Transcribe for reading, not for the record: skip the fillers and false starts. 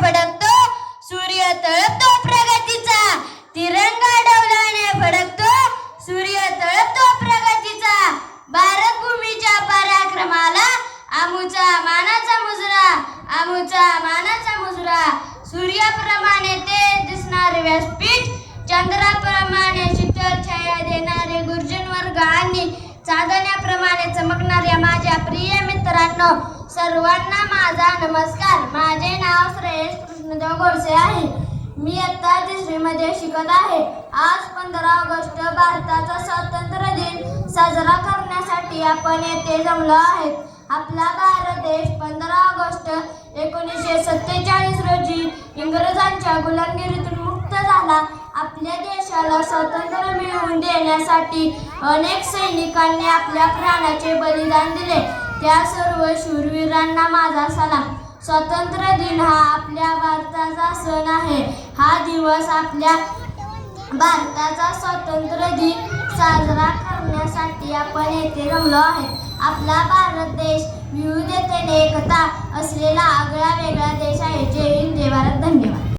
फडकतो, सूर्य तळपतो प्रगतीचा. तिरंगा डौलाने फडकतो, सूर्य तळपतो प्रगतीचा. भारत भूमीच्या पराक्रमाला आमुचा मानाचा मुजरा, आमुचा मानाचा मुजरा. सूर्याप्रमाणे ते दिसणारे व्यासपीठ, चंद्राप्रमाणे शीतल छाया देणारे गुर्जन वर्ग आणि चांदण्याप्रमाणे चमकणाऱ्या माझ्या प्रिय मित्रांनो, सर्वांना माझा नमस्कार. माझे नाव श्रेयस कृष्णदेव गोडसे आहे. मी इयत्ता 3री मध्ये शिकत आहे. आज 15 ऑगस्ट भारताचा स्वातंत्र्य दिन साजरा करण्यासाठी आपण येथे जमलो आहोत. आपला भारत देश 15 ऑगस्ट 1947 रोजी इंग्रजांच्या गुलामगिरीतून मुक्त झाला. आपल्या देशाला स्वातंत्र्य मिळवून देण्यासाठी अनेक सैनिकांनी आपल्या प्राणाचे बलिदान दिले. त्या सर्व शूरवीरांना माझा सलाम. स्वातंत्र्य दिन हा आपल्या भारताचा सण आहे. हा दिवस आपल्या भारताचा स्वातंत्र्य दिन साजरा करण्यासाठी आपण येथे जमलो आहोत. आपला भारत देश विविधतेने एकता असलेला आगळा वेगळा देश आहे. जय हिंद, जय भारत. धन्यवाद.